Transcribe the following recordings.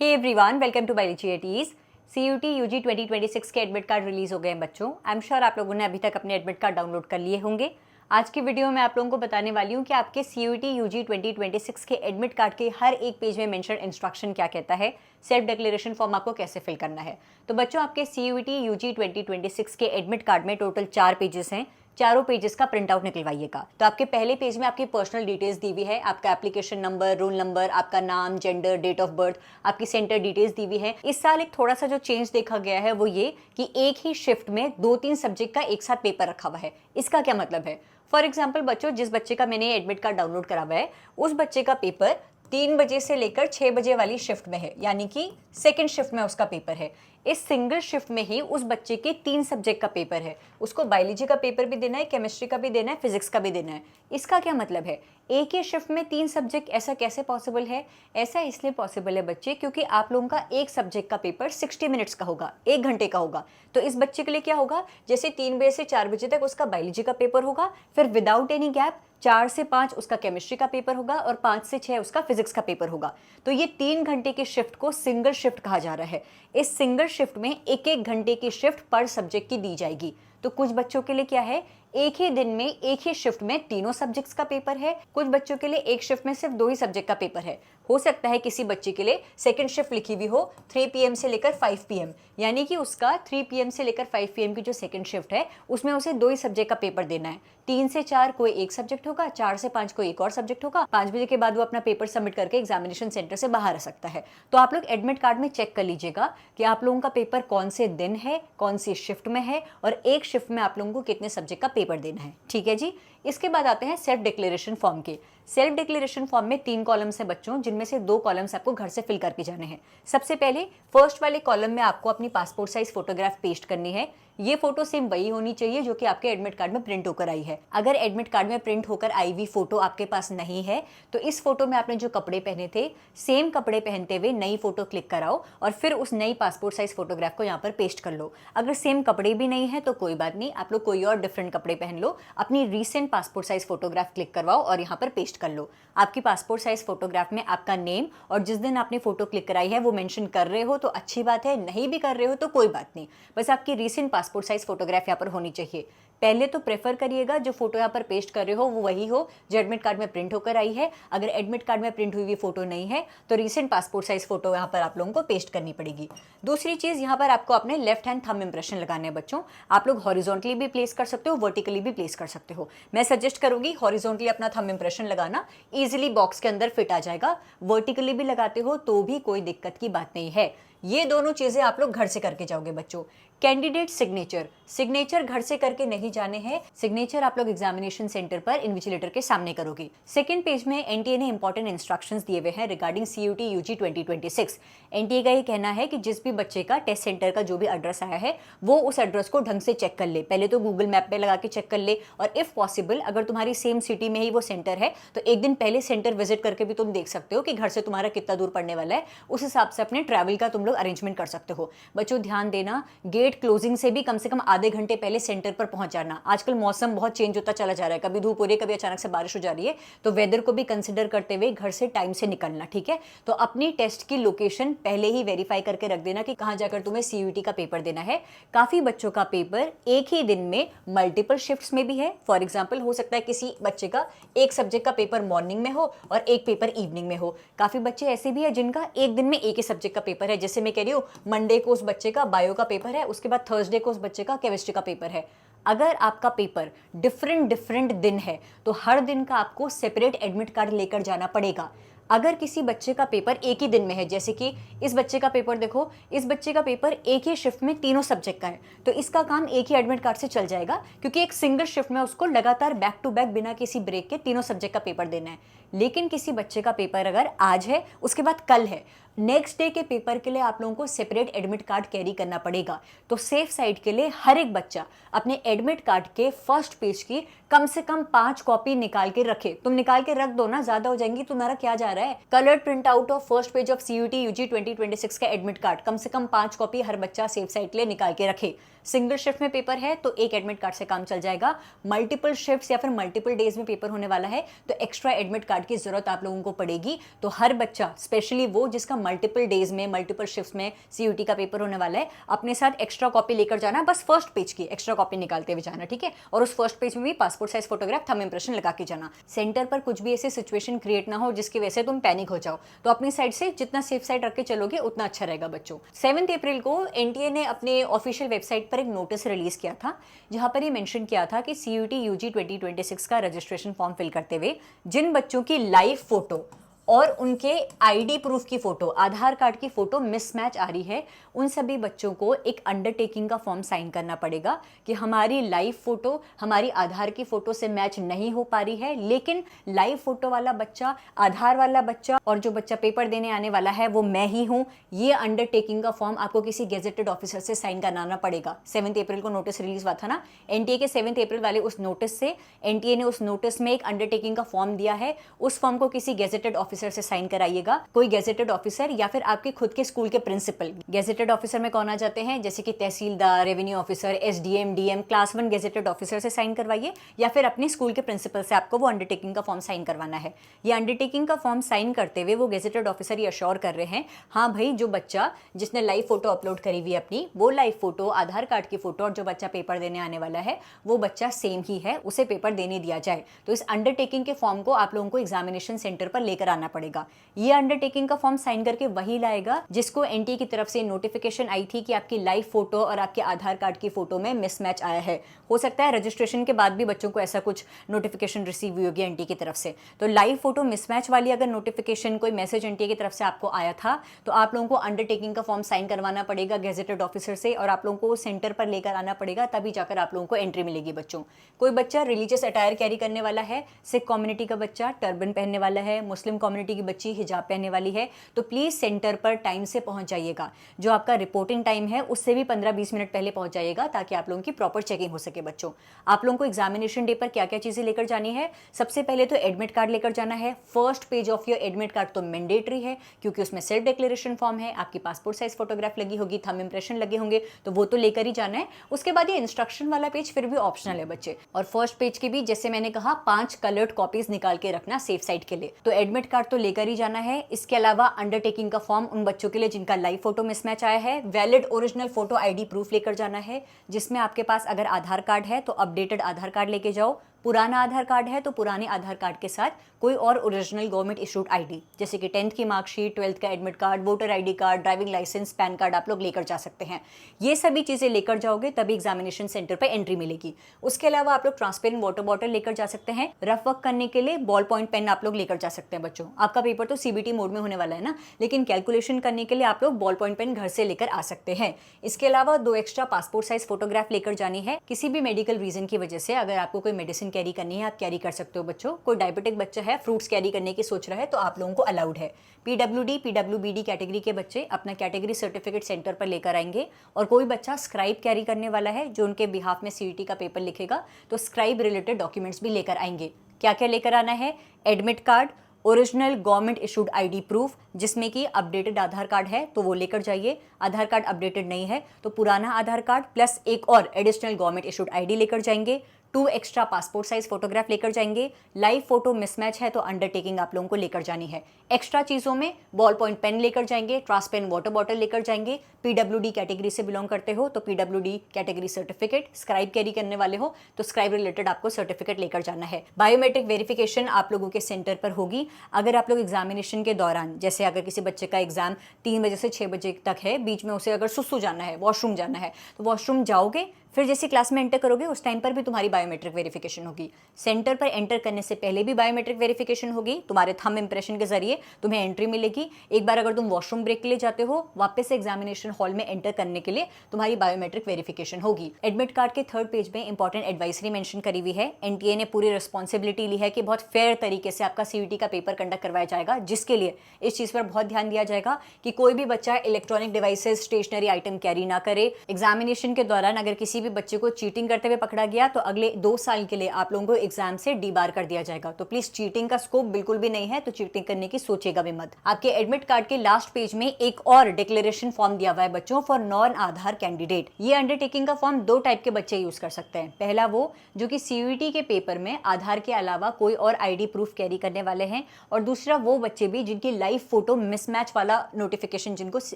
Hey everyone, welcome to biology. CUET UG 2026 के admit card release हो गए हैं बच्चों। आई एम श्योर आप लोगों ने अभी तक अपने एडमिट कार्ड डाउनलोड कर लिए होंगे। आज की वीडियो में आप लोगों को बताने वाली हूँ कि आपके सीयूटी यूजी 2026 के एडमिट कार्ड के हर एक पेज में मेंशन इंस्ट्रक्शन क्या कहता है, सेल्फ डिक्लेरेशन फॉर्म आपको कैसे फिल करना है। तो बच्चों, आपके सीयूटी यूजी 2026 के एडमिट कार्ड में टोटल 4 पेजेस हैं। चारों पेजेस का प्रिंट आउट निकलवाइएगा। तो आपके पहले पेज में आपकी पर्सनल डिटेल्स दी हुई है, आपका एप्लीकेशन नंबर, रोल नंबर, आपका नाम, जेंडर, डेट ऑफ बर्थ, आपकी सेंटर डिटेल्स दी हुई है। इस साल एक थोड़ा सा जो चेंज देखा गया है वो ये कि एक ही शिफ्ट में 2-3 सब्जेक्ट का एक साथ पेपर रखा हुआ है। इसका क्या मतलब है? फॉर एग्जाम्पल बच्चों, जिस बच्चे का मैंने एडमिट कार्ड डाउनलोड करा हुआ है उस बच्चे का पेपर 3 बजे से लेकर 6 बजे वाली शिफ्ट में है, यानी कि सेकेंड शिफ्ट में उसका पेपर है। इस सिंगल शिफ्ट में ही उस बच्चे के 3 सब्जेक्ट का पेपर है। उसको बायोलॉजी का पेपर भी देना है, केमिस्ट्री का भी देना है, फिजिक्स का भी देना है। इसका क्या मतलब है? एक ही शिफ्ट में 3 सब्जेक्ट, ऐसा कैसे पॉसिबल है? ऐसा इसलिए पॉसिबल है बच्चे क्योंकि आप लोगों का एक सब्जेक्ट का पेपर 60 मिनट्स का होगा, 1 घंटे का होगा। तो इस बच्चे के लिए क्या होगा, जैसे 3 बजे से 4 बजे तक उसका बायोलॉजी का पेपर होगा, फिर विदाउट एनी गैप 4 से 5 उसका केमिस्ट्री का पेपर होगा और 5 से 6 उसका फिजिक्स का पेपर होगा। तो ये 3 घंटे की शिफ्ट को सिंगल शिफ्ट कहा जा रहा है। इस सिंगल शिफ्ट में 1-1 घंटे की शिफ्ट पर सब्जेक्ट की दी जाएगी। तो कुछ बच्चों के लिए क्या है, एक ही दिन में एक ही शिफ्ट में तीनों सब्जेक्ट्स का पेपर है। कुछ बच्चों के लिए एक शिफ्ट में सिर्फ 2 ही सब्जेक्ट का पेपर है। हो सकता है किसी बच्चे के लिए सेकंड शिफ्ट लिखी हुई हो 3 PM से लेकर 5 PM, यानी कि उसका 3 PM से लेकर 5 PM की जो सेकंड शिफ्ट है उसमें उसे 2 ही सब्जेक्ट का पेपर देना है। 3 से 4 कोई एक सब्जेक्ट होगा, 4 से 5 कोई एक और सब्जेक्ट होगा। 5 बजे के बाद वो अपना पेपर सबमिट करके एग्जामिनेशन सेंटर से बाहर आ सकता है। तो आप लोग एडमिट कार्ड में चेक कर लीजिएगा कि आप लोगों का पेपर कौन से दिन है, कौन सी शिफ्ट में है और एक शिफ्ट में आप लोगों को कितने सब्जेक्ट का पेपर देना है। ठीक है जी। इसके बाद आते हैं सेल्फ डिक्लेरेशन फॉर्म के। सेल्फ डिक्लेरेशन फॉर्म में 3 कॉलम्स हैं बच्चों, जिनमें से 2 कॉलम्स आपको घर से फिल करके जाने हैं। सबसे पहले फर्स्ट वाले कॉलम में आपको अपनी पासपोर्ट साइज फोटोग्राफ पेस्ट करनी है। ये फोटो सेम वही होनी चाहिए जो कि आपके एडमिट कार्ड में प्रिंट होकर आई है। अगर एडमिट कार्ड में प्रिंट होकर आई हुई फोटो आपके पास नहीं है तो इस फोटो में आपने जो कपड़े पहने थे सेम कपड़े पहनते हुए नई फोटो क्लिक कराओ और फिर उस नई पासपोर्ट साइज फोटोग्राफ को यहाँ पर पेस्ट कर लो। अगर सेम कपड़े भी नहीं है तो कोई बात नहीं, आप लोग कोई और डिफरेंट कपड़े पहन लो, अपनी recent passport size photograph click करवाओ और यहाँ पर पेस्ट कर लो। आपकी पासपोर्ट साइज फोटोग्राफ में आपका नेम और जिस दिन आपने फोटो क्लिक कराई है वो मेंशन कर रहे हो तो अच्छी बात है, नहीं भी कर रहे हो तो कोई बात नहीं, बस आपकी रीसेंट पासपोर्ट साइज फोटोग्राफ यहाँ पर होनी चाहिए। पहले तो प्रेफर करिएगा जो फोटो यहाँ पर पेस्ट कर रहे हो वो वही हो जो एडमिट कार्ड में प्रिंट होकर आई है। अगर एडमिट कार्ड में प्रिंट हुई हुई फोटो नहीं है तो रीसेंट पासपोर्ट साइज फोटो यहाँ पर आप लोगों को पेस्ट करनी पड़ेगी। दूसरी चीज, यहाँ पर आपको अपने लेफ्ट हैंड थंब इंप्रेशन लगाने हैं बच्चों। आप लोग हॉरिजॉन्टली भी प्लेस कर सकते हो, वर्टिकली भी प्लेस कर सकते हो। मैं सजेस्ट करूंगी हॉरिजॉन्टली अपना थंब इंप्रेशन लगाना, इजिली बॉक्स के अंदर फिट आ जाएगा। वर्टिकली भी लगाते हो तो भी कोई दिक्कत की बात नहीं है। ये दोनों चीजें आप लोग घर से करके जाओगे बच्चों। कैंडिडेट सिग्नेचर घर से करके नहीं जाने हैं। सिग्नेचर आप लोग एग्जामिनेशन सेंटर पर इन्विजिलेटर के सामने करोगे। सेकंड पेज में एनटीए ने इंपॉर्टेंट इंस्ट्रक्शंस दिए हुए हैं रिगार्डिंग सीयूटी यूजी 2026। एनटीए का ये कहना है कि जिस भी बच्चे का टेस्ट सेंटर का जो भी एड्रेस आया है वो उस एड्रेस को ढंग से चेक कर ले। पहले तो गूगल मैप पे लगा के चेक कर ले और इफ पॉसिबल अगर तुम्हारी सेम सिटी में ही वो सेंटर है तो एक दिन पहले सेंटर विजिट करके भी तुम देख सकते हो कि घर से तुम्हारा कितना दूर पड़ने वाला है। उस हिसाब से अपने ट्रैवल का तुम लोग अरेंजमेंट कर सकते हो। बच्चों ध्यान देना, गेट क्लोजिंग से भी कम से कम आधे घंटे पहले सेंटर पर पहुंच जाना। आजकल मौसम बहुत चेंज होता चला जा रहा है, कभी धूप हो रही है, कभी अचानक से बारिश हो जा रही है, तो वेदर को भी कंसिडर करते हुए घर से टाइम से निकलना। ठीक है, तो अपनी टेस्ट की लोकेशन पहले ही वेरीफाई करके रख देना कि कहां जाकर तुम्हें सीयूटी का पेपर देना है। काफी बच्चों का पेपर एक ही दिन में मल्टीपल शिफ्ट्स में भी है। फॉर एग्जाम्पल हो सकता है किसी बच्चे का एक सब्जेक्ट का पेपर मॉर्निंग में हो और एक पेपर इवनिंग में हो। काफी बच्चे ऐसे भी है जिनका एक दिन में एक ही सब्जेक्ट का पेपर है। जैसे मैं कह रही हूँ, मंडे को उस बच्चे का बायो का पेपर है, उसके बाद थर्सडे को उस बच्चे का केमिस्ट्री का पेपर है। अगर आपका पेपर डिफरेंट दिन है तो हर दिन का आपको सेपरेट एडमिट कार्ड लेकर जाना पड़ेगा। अगर किसी बच्चे का पेपर एक ही दिन में है, जैसे कि इस बच्चे का पेपर देखो, इस बच्चे का पेपर एक ही शिफ्ट में तीनों सब्जेक्ट का है, तो इसका काम एक ही एडमिट कार्ड से चल जाएगा क्योंकि एक सिंगल शिफ्ट में उसको लगातार बैक टू बैक बिना किसी ब्रेक के तीनों सब्जेक्ट का पेपर देना है। लेकिन किसी बच्चे का पेपर अगर आज है, उसके बाद कल है, नेक्स्ट डे के पेपर के लिए आप लोगों को सेपरेट एडमिट कार्ड कैरी करना पड़ेगा। तो सेफ साइड के लिए हर एक बच्चा अपने एडमिट कार्ड के फर्स्ट पेज की कम से कम 5 कॉपी निकाल के रखे। तुम निकाल के रख दो ना, ज्यादा हो जाएंगी, तुम्हारा क्या जा रहा है। Coloured print out of first page of CUET UG 2026 का एडमिट कार्ड कम से कम 5 कॉपी हर बच्चा सेफ साइड के लिए निकाल के रखे। सिंगल शिफ्ट में पेपर है तो एक एडमिट कार्ड से काम चल जाएगा। मल्टीपल शिफ्ट्स या फिर मल्टीपल डेज में पेपर होने वाला है तो एक्स्ट्रा एडमिट कार्ड की जरूरत आप लोगों को पड़ेगी। तो हर बच्चा, स्पेशली वो जिसका मल्टीपल डेज में, मल्टीपल शिफ्ट्स में सीयूटी का पेपर होने वाला है, अपने साथ एक्स्ट्रा कॉपी लेकर जाना, बस फर्स्ट पेज की एक्स्ट्रा कॉपी निकालते हुए जाना, ठीक है। और उस फर्स्ट पेज में भी passport size photograph, thumb impression लगा के जाना। सेंटर पर कुछ भी ऐसी सिचुएशन क्रिएट ना हो जिसकी वजह से तुम पैनिक हो जाओ, तो अपनी साइड से जितना सेफ साइड रख के चलोगे उतना अच्छा रहेगा बच्चों। 7 अप्रैल को एनटीए ने अपने ऑफिशियल वेबसाइट पर एक नोटिस रिलीज किया था, जहां पर ये मेंशन किया था कि सीयूटी यूजी 2026 का रजिस्ट्रेशन फॉर्म फिल करते हुए जिन बच्चों की लाइव फोटो और उनके आईडी प्रूफ की फोटो, आधार कार्ड की फोटो मिसमैच आ रही है, उन सभी बच्चों को एक अंडरटेकिंग का फॉर्म साइन करना पड़ेगा कि हमारी लाइव फोटो हमारी आधार की फोटो से मैच नहीं हो पा रही है, लेकिन लाइव फोटो वाला बच्चा, आधार वाला बच्चा और जो बच्चा पेपर देने आने वाला है वो मैं ही हूं। ये अंडरटेकिंग का फॉर्म आपको किसी गेजेटेड ऑफिसर से साइन कराना पड़ेगा। 7 अप्रैल को नोटिस रिलीज हुआ था ना एनटीए के, 7 अप्रैल वाले उस नोटिस से एनटीए ने उस नोटिस में एक अंडरटेकिंग का फॉर्म दिया है। उस फॉर्म को किसी गेजेटेड ऑफिसर से साइन कराइएगा, कोई गेजेटेड ऑफिसर या फिर आपके खुद के स्कूल के प्रिंसिपल। गेजेटेड ऑफिसर में कौन आ जाते हैं, जैसे कि tehsildar, revenue officer, SDM, DM, class 1 gazetted officer से साइन करवाइए, या फिर अपने स्कूल के प्रिंसिपल से आपको वो अंडरटेकिंग का फॉर्म साइन करवाना है। ये अंडरटेकिंग का फॉर्म साइन करते हुए वो गेजेटेड ऑफिसर ये अश्योर कर रहे हैं, हाँ भाई जो बच्चा जिसने लाइव फोटो अपलोड करी हुई अपनी, वो लाइव फोटो, आधार कार्ड की फोटो और जो बच्चा पेपर देने आने वाला है वो बच्चा सेम ही है, उसे पेपर देने दिया जाए। तो इस अंडरटेकिंग के फॉर्म को आप लोगों को एग्जामिनेशन सेंटर पर लेकर आना पड़ेगा। ये अंडरटेकिंग का फॉर्म साइन करके वही लाएगा जिसको एनटीए की तरफ से नोटिफिकेशन आई थी कि आपकी लाइव फोटो और आपके आधार कार्ड की फोटो में मिसमैच आया है। हो सकता है रजिस्ट्रेशन के बाद भी बच्चों को ऐसा कुछ नोटिफिकेशन रिसीव हुई होगी एनटीए की तरफ से। तो लाइव फोटो मिसमैच वाली अगर नोटिफिकेशन, कोई मैसेज एनटीए की तरफ से आपको आया था, तो आप लोगों को अंडरटेकिंग का फॉर्म साइन करवाना पड़ेगा गेजेटेड ऑफिसर से और आप लोगों को सेंटर पर लेकर आना पड़ेगा, तभी जाकर आप लोगों को एंट्री मिलेगी बच्चों। कोई बच्चा रिलीजियस अटायर कैरी करने वाला है, सिख कम्युनिटी का बच्चा टर्बन पहनने वाला है, मुस्लिम कम्युनिटी की बच्ची हिजाब पहनने वाली है, तो प्लीज सेंटर पर टाइम से पहुंच जाइएगा। जो आपका रिपोर्टिंग टाइम है उससे भी 15-20 मिनट पहले पहुंच जाइएगा, ताकि आप लोगों की प्रॉपर चेकिंग हो सके बच्चों। आप लोगों को एग्जामिनेशन डे पर क्या क्या चीजें लेकर जानी है, सबसे पहले तो एडमिट कार्ड लेकर जाना है। First page of your admit card तो मैंडेटरी है, क्योंकि उसमें सेल्फ डिक्लेरेशन फॉर्म है, आपकी पासपोर्ट साइज फोटोग्राफ लगी होगी, थंब इंप्रेशन लगे होंगे, तो वो तो लेकर ही जाना है। उसके बाद ये इंस्ट्रक्शन वाला पेज फिर भी ऑप्शनल है बच्चे, और फर्स्ट पेज की भी जैसे मैंने कहा 5 कलर्ड कॉपीज निकाल के रखना सेफ साइड के लिए। तो एडमिट कार्ड तो लेकर ही जाना है। इसके अलावा अंडरटेकिंग का फॉर्म उन बच्चों के लिए जिनका लाइव फोटो मिसमैच आया है, valid original photo ID proof लेकर जाना है, जिसमें आपके पास अगर आधार कार्ड है तो अपडेटेड आधार कार्ड लेके जाओ, पुराना आधार कार्ड है तो पुराने आधार कार्ड के साथ कोई और ओरिजिनल गवर्नमेंट इशूड आईडी, जैसे कि 10th की मार्कशीट, 12th का admit card, voter ID card, driving licence, PAN card आप लोग लेकर जा सकते हैं। ये सभी चीजें लेकर जाओगे तभी एग्जामिनेशन सेंटर पर एंट्री मिलेगी। उसके अलावा आप लोग ट्रांसपेरेंट वाटर बॉटल लेकर जा सकते हैं। रफ वर्क करने के लिए बॉल पॉइंट पेन आप लोग लेकर जा सकते हैं बच्चों। आपका पेपर तो सीबीटी मोड में होने वाला है ना, लेकिन कैलकुलेशन करने के लिए आप लोग बॉल पॉइंट पेन घर से लेकर आ सकते हैं। इसके अलावा 2 एक्स्ट्रा पासपोर्ट साइज फोटोग्राफ लेकर जानी है। किसी भी मेडिकल रीजन की वजह से अगर आपको कोई मेडिसिन कैरी करनी है, आप कैरी कर सकते हो बच्चों। कोई डायबिटिक बच्चा है, फ्रूट्स कैरी करने की सोच रहा है, तो आप लोगों को अलाउड है। पीडब्ल्यूडी, पीडब्ल्यूबीडी कैटेगरी के बच्चे अपना कैटेगरी सर्टिफिकेट सेंटर पर लेकर आएंगे, और कोई बच्चा स्क्राइब कैरी करने वाला है जो उनके बिहाफ में सीईटी का पेपर लिखेगा, तो स्क्राइब रिलेटेड डॉक्यूमेंट्स भी लेकर आएंगे। क्या क्या लेकर आना है, admit card, original government issued ID proof, जिसमें कि अपडेटेड आधार कार्ड है तो वो लेकर जाइए, आधार कार्ड अपडेटेड नहीं है तो पुराना आधार कार्ड प्लस एक और एडिशनल गवर्नमेंट इशूड आईडी लेकर जाएंगे, 2 एक्स्ट्रा पासपोर्ट साइज फोटोग्राफ लेकर जाएंगे। लाइव फोटो मिसमैच है तो अंडरटेकिंग आप लोगों को लेकर जानी है। एक्स्ट्रा चीजों में बॉल पॉइंट पेन लेकर जाएंगे, ट्रांसपेरेंट वाटर बॉटल लेकर जाएंगे। पीडब्ल्यूडी कैटेगरी से बिलोंग करते हो तो PWD category certificate, scribe carry करने वाले हो तो स्क्राइब रिलेटेड आपको सर्टिफिकेट लेकर जाना है। बायोमेट्रिक वेरिफिकेशन आप लोगों के सेंटर पर होगी। अगर आप लोग एग्जामिनेशन के दौरान, जैसे अगर किसी बच्चे का एग्जाम 3 बजे से 6 बजे तक है, बीच में उसे अगर सुसु जाना है, वॉशरूम जाना है, तो वॉशरूम जाओगे, फिर जैसे क्लास में एंटर करोगे उस टाइम पर भी तुम्हारी बायोमेट्रिक वेरिफिकेशन होगी। सेंटर पर एंटर करने से पहले भी बायोमेट्रिक वेरिफिकेशन होगी, तुम्हारे थंब इंप्रेशन के जरिए तुम्हें एंट्री मिलेगी। एक बार अगर तुम वॉशरूम ब्रेक के लिए जाते हो, वापस से एग्जामिनेशन हॉल में एंटर करने के लिए तुम्हारी बायोमेट्रिक वेरिफिकेशन होगी। एडमिट कार्ड के 3rd पेज में इंपॉर्टेंट एडवाइजरी मेंशन करी हुई है। एनटीए ने पूरी रिस्पॉन्सिबिलिटी ली है कि बहुत फेयर तरीके से आपका सीयूटी का पेपर कंडक्ट करवाया जाएगा, जिसके लिए इस चीज पर बहुत ध्यान दिया जाएगा कि कोई भी बच्चा electronic devices, stationery item carry ना करे। एग्जामिनेशन के दौरान अगर किसी भी भी बच्चे को चीटिंग करते हुए पकड़ा गया तो अगले 2 साल के लिए आप लोगों को एग्जाम से डीबार कर दिया जाएगा। तो प्लीज चीटिंग का स्कोप बिल्कुल भी नहीं है, तो चीटिंग करने की सोचेगा भी मत। आपके एडमिट कार्ड के लास्ट पेज में एक और डिक्लेरेशन फॉर्म दिया हुआ है बच्चों फॉर नॉन आधार कैंडिडेट। ये अंडरटेकिंग का फॉर्म 2 टाइप के बच्चे यूज कर सकते हैं। पहला वो जो कि सीयूईटी के पेपर में आधार के अलावा कोई और आईडी प्रूफ कैरी करने वाले हैं, और दूसरा वो बच्चे भी जिनकी लाइव फोटो मिसमैच वाला नोटिफिकेशन जिनको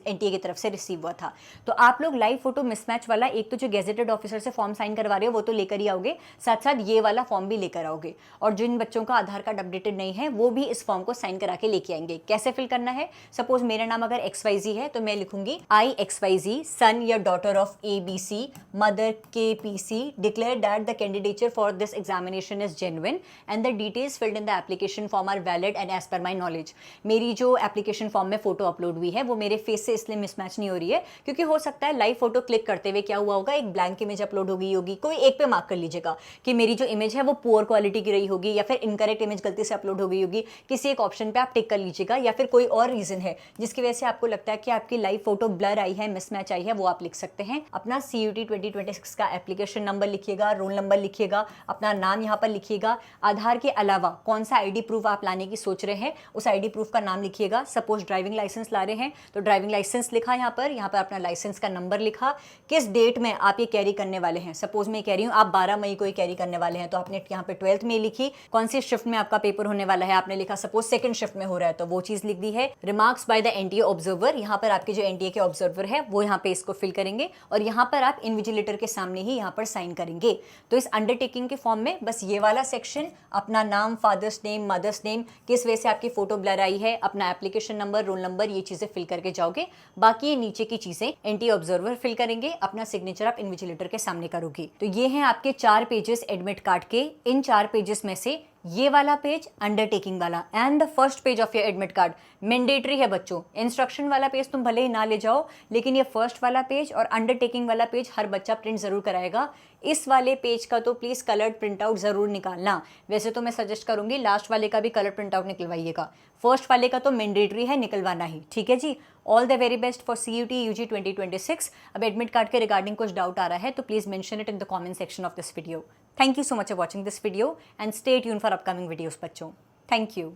एनटीए की तरफ से रिसीव हुआ था। तो आप लोग लाइव फोटो मिसमैच वाला एक तो जो गेजेटेड ऑफिसर से फॉर्म साइन करवा रहे हो वो तो लेकर ही आओगे, साथ साथ ये वाला फॉर्म भी लेकर आओगे। और जिन बच्चों का आधार कार्ड अपडेटेड नहीं है वो भी इस फॉर्म को साइन करा के लेके आएंगे। कैसे फिल करना है? सपोज मेरा नाम अगर XYZ है तो मैं लिखूंगी I XYZ सन या daughter of ABC mother KPC declare that the candidature for this examination is genuine and the details filled in the application form are valid and as per my knowledge. मेरी जो application form में photo upload हुई है वो मेरे face से इसलिए mismatch नहीं हो रही है क्योंकि हो सकता है लाइव फोटो क्लिक करते हुए क्या हुआ होगा, एक ब्लैंक इमेज अपलोड हो गई होगी। कोई एक पे मार्क कर लीजिएगा कि मेरी जो इमेज है वो पुअर क्वालिटी की रही होगी, या फिर इनकरेक्ट इमेज गलती से अपलोड हो गई होगी। किसी एक ऑप्शन पे आप टिक कर लीजिएगा, या फिर कोई और रीजन है जिसकी वजह से आपको लगता है कि आपकी लाइव फोटो ब्लर आई है, मिसमैच आई है, वो आप लिख सकते हैं। अपना CUT 2026 का एप्लीकेशन नंबर लिखिएगा, रोल नंबर लिखिएगा, अपना नाम यहाँ पर लिखिएगा। आधार के अलावा कौन सा आईडी प्रूफ आप लाने की सोच रहे हैं उस आईडी प्रूफ का नाम लिखिएगा। सपोज ड्राइविंग लाइसेंस ला रहे हैं तो ड्राइविंग लाइसेंस लिखा, यहाँ पर अपना लाइसेंस का नंबर लिखा, किस डेट में आप ये कैरी करने वाले हैं। सपोज मैं कह रही हूँ आप 12 मई को ही कैरी करने वाले हैं तो आपने यहाँ पे 12th में लिखी। कौन सी शिफ्ट में आपका पेपर होने वाला है आपने लिखा, सपोज सेकंड शिफ्ट में हो रहा है तो वो चीज लिख दी है। Remarks by the NTA observer, यहाँ पर आपके जो एनटीए के ऑब्जर्वर है वो यहाँ पे इसको फिल करेंगे और यहाँ पर आप इन्विजिलेटर के सामने ही यहाँ पर साइन करेंगे। तो इस अंडरटेकिंग के फॉर्म में बस ये वाला सेक्शन, अपना नाम, फादर्स नेम, मदर्स नेम, किस वजह से आपकी फोटो ब्लर आई है, अपना एप्लीकेशन नंबर, रोल नंबर, ये चीजें फिल करके जाओगे। बाकी ये नीचे की चीजें एनटीए ऑब्जर्वर फिल करेंगे, अपना सिग्नेचर आप इन्विजिलेटर के सामने करोगे। तो ये हैं आपके 4 पेजेस एडमिट कार्ड के। इन 4 पेजेस में से ये वाला पेज अंडरटेकिंग वाला and the first page of your admit card mandatory है बच्चों। इंस्ट्रक्शन वाला पेज तुम भले ही ना ले जाओ, लेकिन ये फर्स्ट वाला पेज और अंडरटेकिंग वाला पेज हर बच्चा प्रिंट जरूर कराएगा। इस वाले पेज का तो प्लीज कलर्ड प्रिंट आउट जरूर निकालना। वैसे तो मैं सजेस्ट करूंगी लास्ट वाले का भी कलर प्रिंट आउट निकलवाइएगा, फर्स्ट वाले का तो मैंडेटरी है निकलवाना ही, ठीक है जी। All the very best for CUT UG 2026। अब एडमिट कार्ड के रिगार्डिंग कुछ डाउट आ रहा है तो please mention it in the comment section of this video. Thank you so much for watching this video and stay tuned for upcoming videos बच्चों। Thank you.